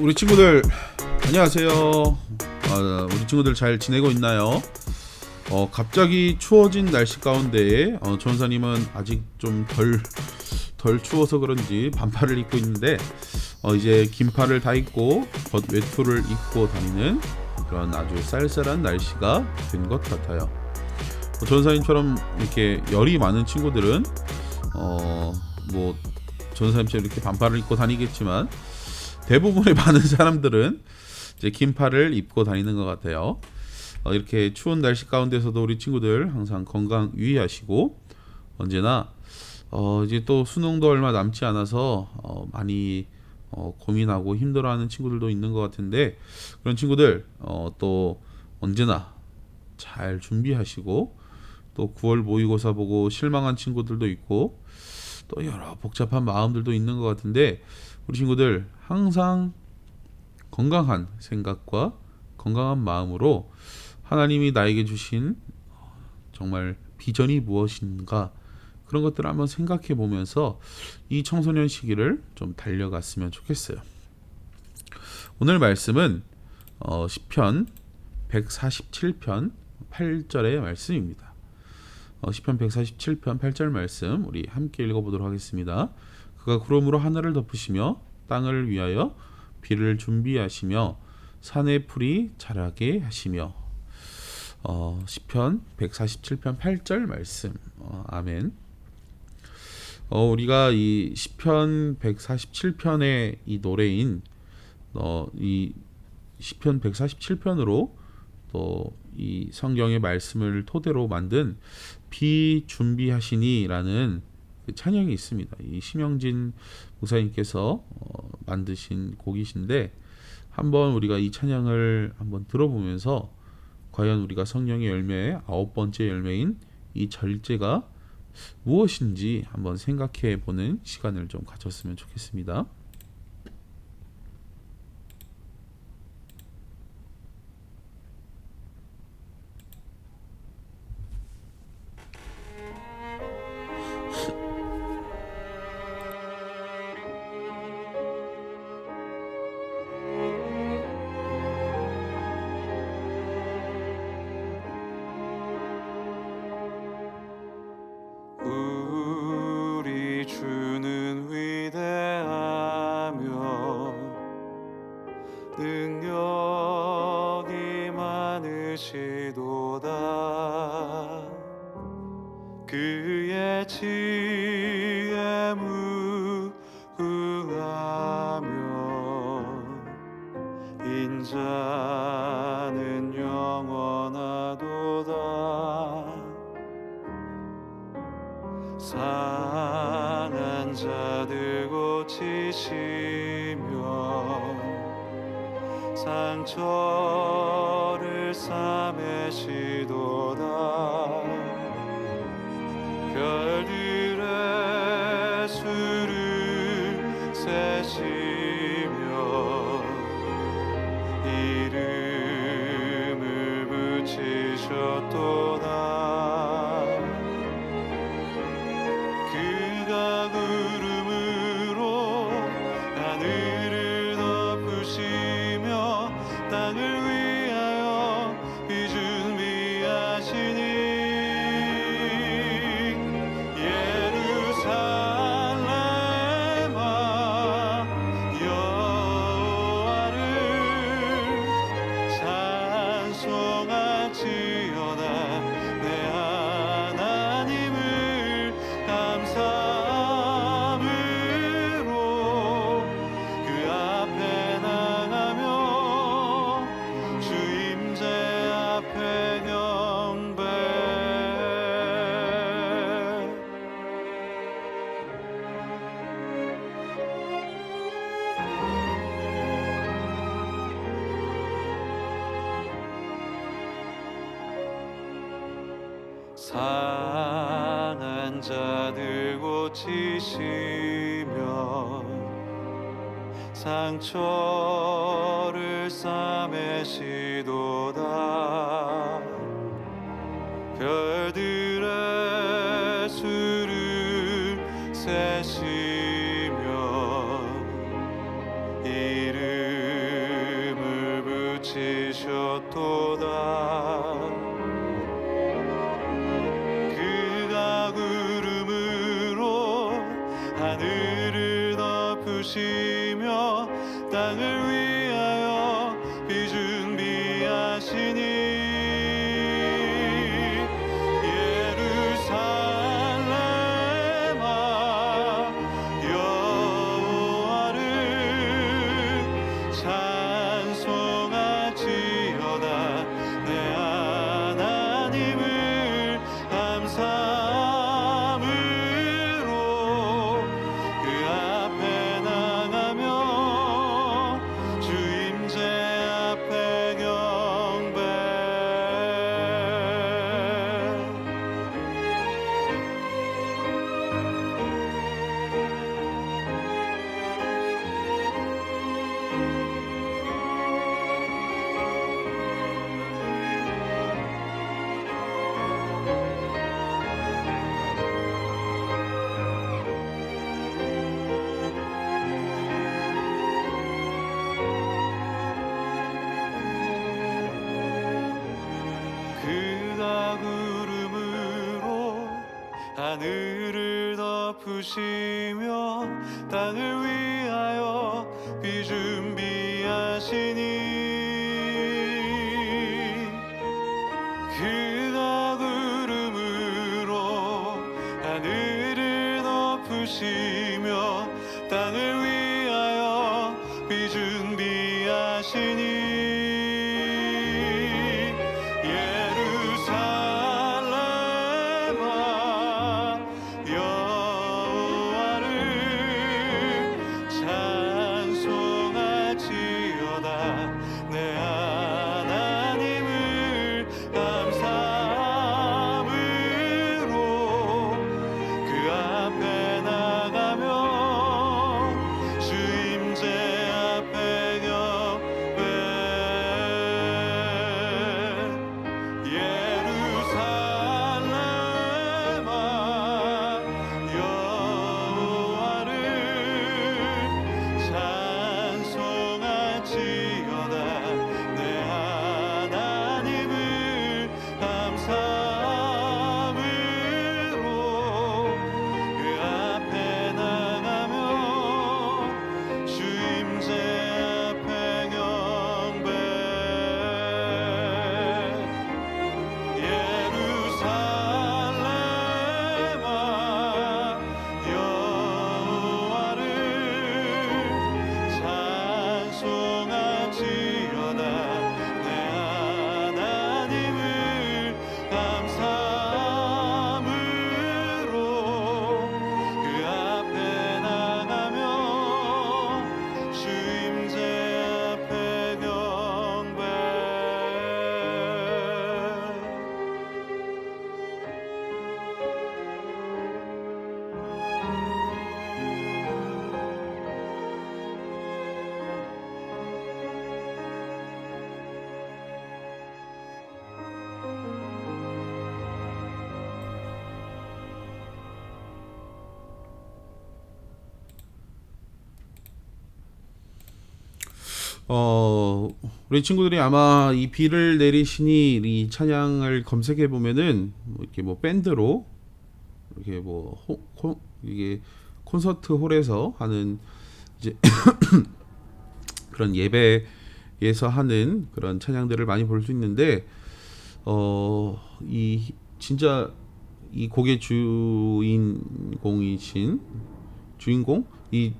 우리 친구들 안녕하세요. 우리 친구들 잘 지내고 있나요? 갑자기 추워진 날씨 가운데 조원사님은 아직 좀 덜 추워서 그런지 반팔을 입고 있는데 이제 긴팔을 다 입고 겉 외투를 입고 다니는 그런 아주 쌀쌀한 날씨가 된 것 같아요. 조원사님처럼 이렇게 열이 많은 친구들은 뭐 조원사님처럼 이렇게 반팔을 입고 다니겠지만 대부분의 많은 사람들은 이제 긴팔을 입고 다니는 것 같아요. 이렇게 추운 날씨 가운데서도 우리 친구들 항상 건강 유의하시고 언제나 이제 또 수능도 얼마 남지 않아서 많이 고민하고 힘들어하는 친구들도 있는 것 같은데 그런 친구들 또 언제나 잘 준비하시고 또 9월 모의고사 보고 실망한 친구들도 있고 또 여러 복잡한 마음들도 있는 것 같은데 우리 친구들 항상 건강한 생각과 건강한 마음으로 하나님이 나에게 주신 정말 비전이 무엇인가 그런 것들을 한번 생각해 보면서 이 청소년 시기를 좀 달려갔으면 좋겠어요. 오늘 말씀은 시편 147편 8절의 말씀입니다. 시편 147편 8절 말씀 우리 함께 읽어보도록 하겠습니다. 그가 구름으로 하늘을 덮으시며 땅을 위하여 비를 준비하시며 산의 풀이 자라게 하시며 시편 147편 8절 말씀 아멘. 우리가 이 시편 147편의 이 노래인 이 시편 147편으로 또 이 성경의 말씀을 토대로 만든 비 준비하시니라는 그 찬양이 있습니다. 이 심영진 목사님께서 만드신 곡이신데 한번 우리가 이 찬양을 한번 들어보면서 과연 우리가 성령의 열매 9번째 열매인 이 절제가 무엇인지 한번 생각해 보는 시간을 좀 가졌으면 좋겠습니다. 우리 주는 위대하며 능력이 많으시도다. 그의 지혜 무궁하며 인자는 영원하도다. 상한 자들 고치시며 상처를 싸매시도다. 별들의 수를 세시며 이름을 붙이셨도다. 그가 구름으로 하늘을 덮으시며 땅을 위하여 비 준비하시니 예루살렘아 여호와를 찬송할지어다. 내 하나님을 감사함으로 그 앞에 나가며 주 임재 앞에 경배. 상한 자들 고치시며 상처를 싸매시도다. 별들의 수를 세시며 이름 하늘을 덮으시며 땅을 위하여 비 준비하시니 그가 구름으로 하늘을 덮으시며 땅을 위하여 비 준비하시니 그가 구름으로 하늘을 덮으시며 땅을 위하여 비 준비하시니 우리 친구들이 아마 이 비를 내리시니 이 찬양을 검색해 보면은 이렇게 뭐 밴드로 이렇게 뭐 이게 콘서트 홀에서 하는 이제 그런 예배에서 하는 그런 찬양들을 많이 볼 수 있는데 이 진짜 이 곡의 주인공 이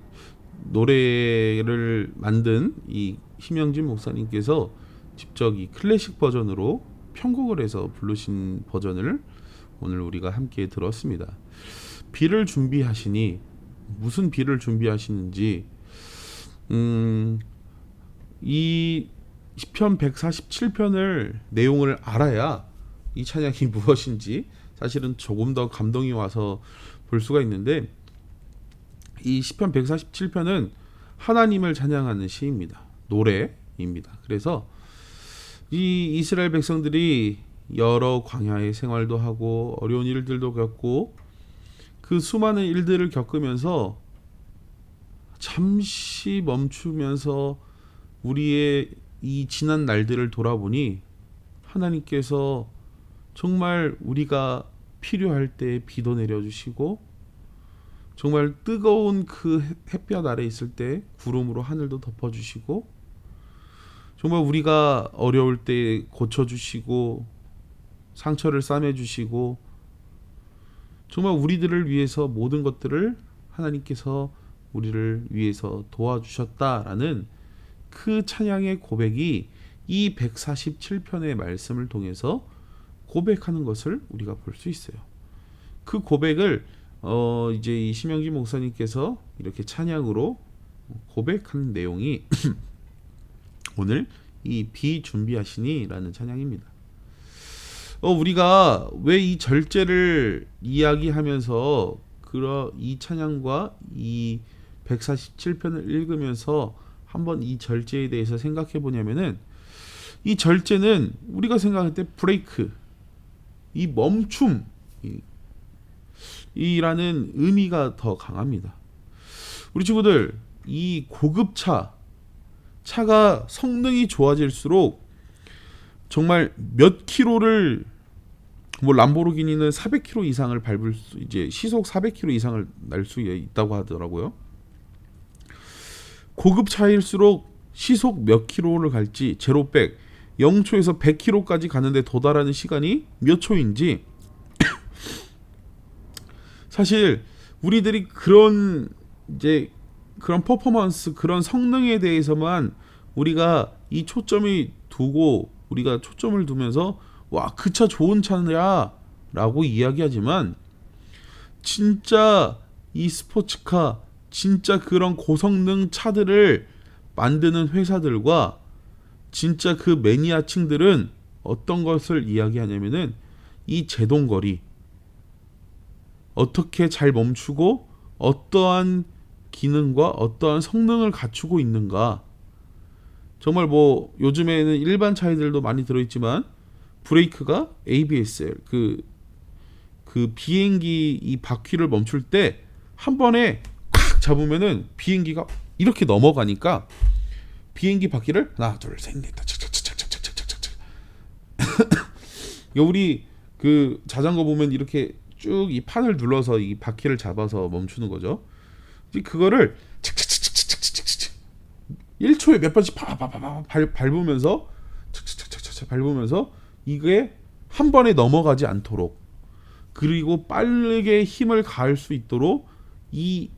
노래를 만든 이 심영진 목사님께서 직접 이 클래식 버전으로 편곡을 해서 부르신 버전을 오늘 우리가 함께 들었습니다. 비를 준비하시니 무슨 비를 준비하시는지 이 시편 147편을 내용을 알아야 이 찬양이 무엇인지 사실은 조금 더 감동이 와서 볼 수가 있는데 이 시편 147편은 하나님을 찬양하는 시입니다. 노래입니다. 그래서 이 이스라엘 백성들이 여러 광야의 생활도 하고 어려운 일들도 겪고 그 수많은 일들을 겪으면서 잠시 멈추면서 우리의 이 지난 날들을 돌아보니 하나님께서 정말 우리가 필요할 때 비도 내려주시고 정말 뜨거운 그 햇볕 아래 있을 때 구름으로 하늘도 덮어주시고, 정말 우리가 어려울 때 고쳐주시고 상처를 싸매주시고, 정말 우리들을 위해서 모든 것들을 하나님께서 우리를 위해서 도와주셨다라는 그 찬양의 고백이 이 147편의 말씀을 통해서 고백하는 것을 우리가 볼 수 있어요. 그 고백을 이제 이 심영진 목사님께서 이렇게 찬양으로 고백하는 내용이 오늘 이 비준비하시니라는 찬양입니다. 우리가 왜 이 절제를 이야기하면서 이 찬양과 이 147편을 읽으면서 한번 이 절제에 대해서 생각해 보냐면은, 이 절제는 우리가 생각할 때 브레이크, 이 멈춤 이라는 의미가 더 강합니다. 우리 친구들, 이 고급 차가 성능이 좋아질수록 정말 몇 킬로를, 뭐 람보르기니는 400km 이상을 밟을 수, 이제 시속 400km 이상을 날 수 있다고 하더라고요. 고급 차일수록 시속 몇 킬로를 갈지, 제로백 0초에서 100km까지 가는데 도달하는 시간이 몇 초인지, 사실 우리들이 그런 퍼포먼스, 그런 성능에 대해서만 우리가 이 초점이 두고, 우리가 초점을 두면서 와, 그 차 좋은 차야 라고 이야기하지만, 진짜 이 스포츠카, 진짜 그런 고성능 차들을 만드는 회사들과 진짜 그 매니아층들은 어떤 것을 이야기하냐면은, 이 제동거리, 어떻게 잘 멈추고 어떠한 기능과 어떠한 성능을 갖추고 있는가. 정말 뭐 요즘에는 일반 차들도 많이 들어있지만, 브레이크가 ABSL, 그 비행기 이 바퀴를 멈출 때 한 번에 콱 잡으면은 비행기가 이렇게 넘어가니까, 비행기 바퀴를 하나 둘 셋 넷 착착착착착착착착 우리 그 자전거 보면 이렇게 쭉 이 판을 눌러서 이 바퀴를 잡아서 멈추는 거죠. 그거를 착착착착착착착 1초에 몇 번씩 밟으면서 착착착착착 밟으면서 이게 한 번에 넘어가지 않도록, 그리고 빠르게 힘을 가할 수 있도록 이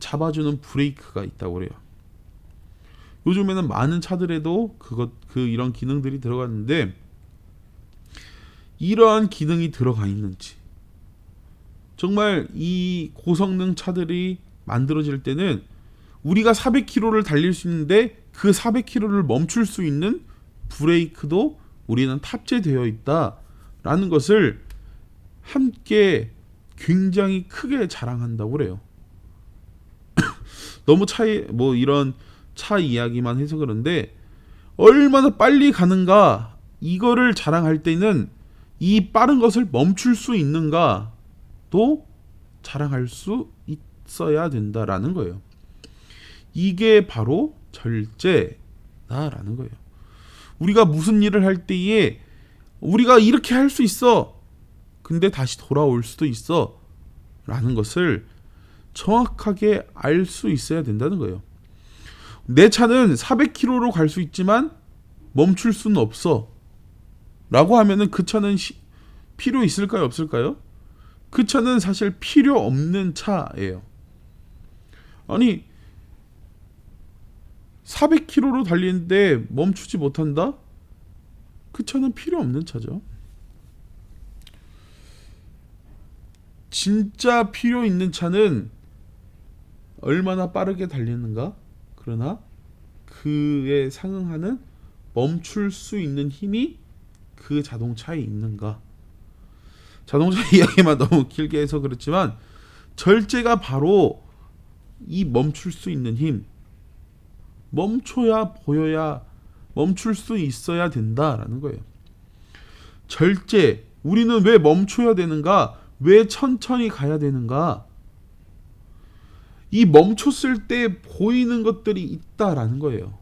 잡아주는 브레이크가 있다고 그래요. 요즘에는 많은 차들에도 이런 기능들이 들어갔는데, 이러한 기능이 들어가 있는지, 정말 이 고성능 차들이 만들어질 때는 우리가 400km를 달릴 수 있는데 그 400km를 멈출 수 있는 브레이크도 우리는 탑재되어 있다라는 것을 함께 굉장히 크게 자랑한다고 그래요. 너무 이런 차 이야기만 해서 그런데, 얼마나 빨리 가는가 이거를 자랑할 때는 이 빠른 것을 멈출 수 있는가도 자랑할 수 있어야 된다라는 거예요. 이게 바로 절제다라는 거예요. 우리가 무슨 일을 할 때에 우리가 이렇게 할 수 있어, 근데 다시 돌아올 수도 있어 라는 것을 정확하게 알 수 있어야 된다는 거예요. 내 차는 400km로 갈 수 있지만 멈출 수는 없어 라고 하면은 그 차는 필요 있을까요, 없을까요? 그 차는 사실 필요 없는 차예요. 아니, 400km로 달리는데 멈추지 못한다? 그 차는 필요 없는 차죠. 진짜 필요 있는 차는 얼마나 빠르게 달리는가? 그러나 그에 상응하는 멈출 수 있는 힘이 그 자동차에 있는가? 자동차 이야기만 너무 길게 해서 그렇지만, 절제가 바로 이 멈출 수 있는 힘, 멈춰야 보여야 멈출 수 있어야 된다라는 거예요. 절제, 우리는 왜 멈춰야 되는가? 왜 천천히 가야 되는가? 이 멈췄을 때 보이는 것들이 있다라는 거예요.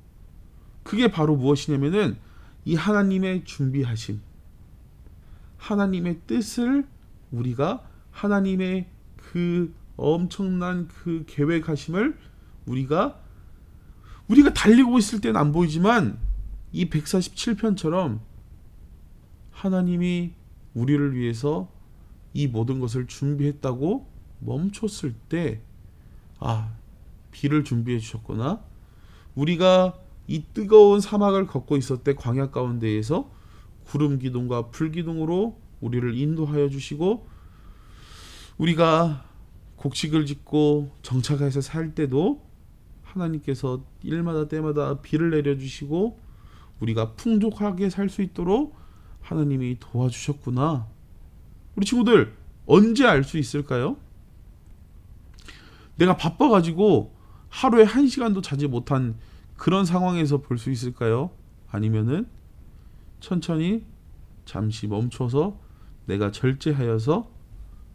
그게 바로 무엇이냐면은 이 하나님의 준비하심, 하나님의 뜻을 우리가 하나님의 그 엄청난 그 계획하심을 우리가 달리고 있을 때는 안 보이지만 이 147편처럼 하나님이 우리를 위해서 이 모든 것을 준비했다고 멈췄을 때, 비를 준비해 주셨구나. 우리가 이 뜨거운 사막을 걷고 있을 때 광야 가운데에서 구름 기둥과 불 기둥으로 우리를 인도하여 주시고, 우리가 곡식을 짓고 정착해서 살 때도 하나님께서 일마다 때마다 비를 내려주시고 우리가 풍족하게 살 수 있도록 하나님이 도와주셨구나. 우리 친구들 언제 알 수 있을까요? 내가 바빠가지고 하루에 1시간도 자지 못한 그런 상황에서 볼 수 있을까요? 아니면은 천천히 잠시 멈춰서 내가 절제하여서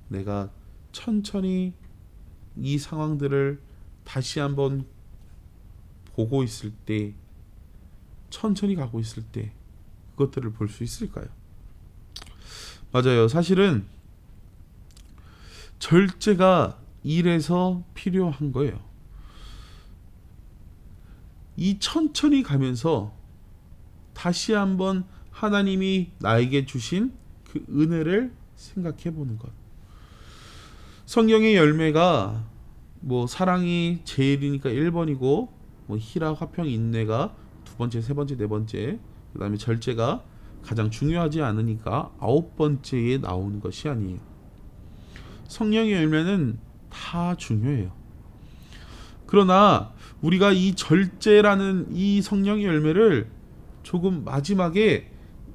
내가 천천히 이 상황들을 다시 한번 보고 있을 때, 천천히 가고 있을 때 그것들을 볼 수 있을까요? 맞아요. 사실은 절제가 이래서 필요한 거예요. 이 천천히 가면서 다시 한번 하나님이 나에게 주신 그 은혜를 생각해 보는 것. 성경의 열매가 사랑이 제일이니까 1번이고 희락, 화평, 인내가 2번째, 3번째, 4번째, 그 다음에 절제가 가장 중요하지 않으니까 9번째에 나오는 것이 아니에요. 성령의 열매는 다 중요해요. 그러나 우리가 이 절제라는 이 성령의 열매를 조금 마지막에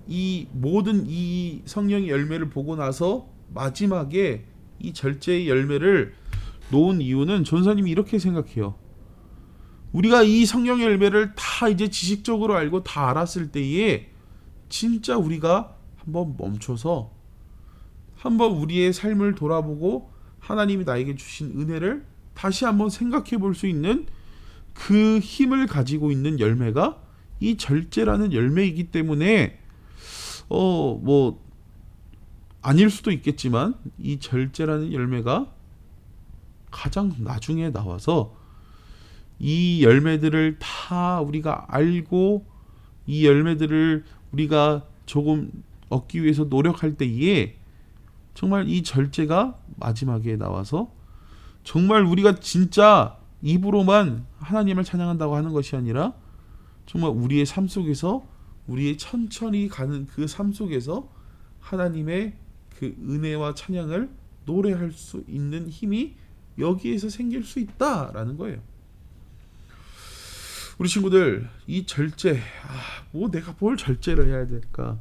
이 모든 이 성령의 열매를 보고 나서 마지막에 이 절제의 열매를 놓은 이유는 전사님이 이렇게 생각해요. 우리가 이 성령의 열매를 다 이제 지식적으로 알고 다 알았을 때에 진짜 우리가 한번 멈춰서 한번 우리의 삶을 돌아보고 하나님이 나에게 주신 은혜를 다시 한번 생각해 볼 수 있는 그 힘을 가지고 있는 열매가 이 절제라는 열매이기 때문에 아닐 수도 있겠지만 이 절제라는 열매가 가장 나중에 나와서 이 열매들을 다 우리가 알고 이 열매들을 우리가 조금 얻기 위해서 노력할 때에 정말 이 절제가 마지막에 나와서 정말 우리가 진짜 입으로만 하나님을 찬양한다고 하는 것이 아니라 정말 우리의 삶 속에서 우리의 천천히 가는 그 삶 속에서 하나님의 그 은혜와 찬양을 노래할 수 있는 힘이 여기에서 생길 수 있다라는 거예요. 우리 친구들 이 절제, 내가 뭘 절제를 해야 될까?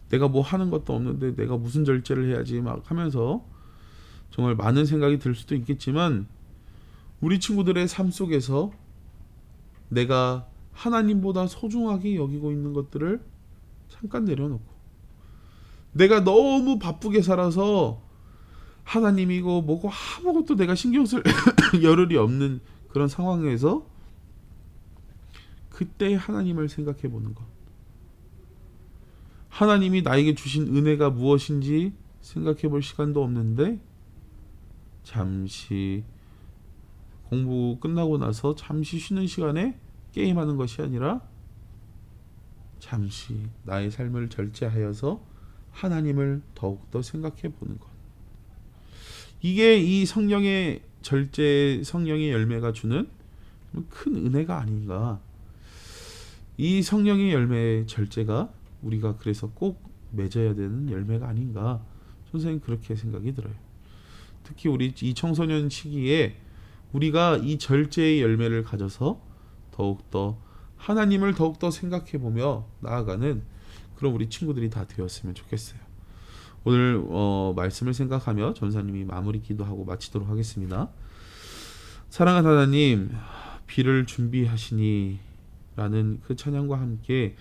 내가 하는 것도 없는데 내가 무슨 절제를 해야지 막 하면서 정말 많은 생각이 들 수도 있겠지만 우리 친구들의 삶 속에서 내가 하나님보다 소중하게 여기고 있는 것들을 잠깐 내려놓고 내가 너무 바쁘게 살아서 하나님이고 뭐고 아무것도 내가 신경 쓸 여를이 없는 그런 상황에서 그때 하나님을 생각해 보는 것. 하나님이 나에게 주신 은혜가 무엇인지 생각해 볼 시간도 없는데 잠시 공부 끝나고 나서 잠시 쉬는 시간에 게임하는 것이 아니라 잠시 나의 삶을 절제하여서 하나님을 더욱더 생각해 보는 것. 이게 이 성령의 절제, 성령의 열매가 주는 큰 은혜가 아닌가. 이 성령의 열매 절제가 우리가 그래서 꼭 맺어야 되는 열매가 아닌가. 선생님 그렇게 생각이 들어요. 특히 우리 이 청소년 시기에 우리가 이 절제의 열매를 가져서 더욱더 하나님을 더욱더 생각해 보며 나아가는 그런 우리 친구들이 다 되었으면 좋겠어요. 오늘 말씀을 생각하며 전사님이 마무리 기도하고 마치도록 하겠습니다. 사랑하는 하나님, 비를 준비하시니 라는 그 찬양과 함께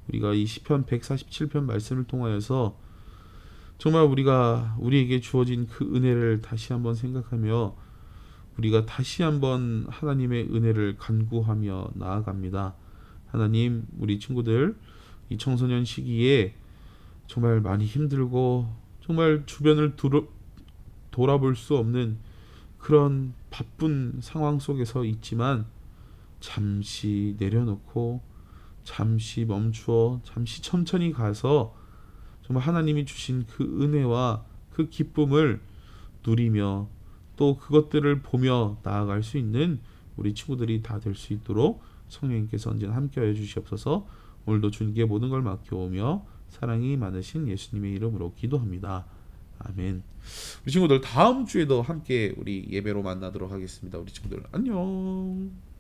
우리가 이 시편 147편 말씀을 통하여서 정말 우리가 우리에게 주어진 그 은혜를 다시 한번 생각하며 우리가 다시 한번 하나님의 은혜를 간구하며 나아갑니다. 하나님, 우리 친구들 이 청소년 시기에 정말 많이 힘들고 정말 주변을 돌아볼 수 없는 그런 바쁜 상황 속에서 있지만 잠시 내려놓고 잠시 멈추어 잠시 천천히 가서 정말 하나님이 주신 그 은혜와 그 기쁨을 누리며 또 그것들을 보며 나아갈 수 있는 우리 친구들이 다 될 수 있도록 성령님께서 언제나 함께하여 주시옵소서. 오늘도 주님께 모든 걸 맡겨오며 사랑이 많으신 예수님의 이름으로 기도합니다. 아멘. 우리 친구들 다음 주에도 함께 우리 예배로 만나도록 하겠습니다. 우리 친구들 안녕.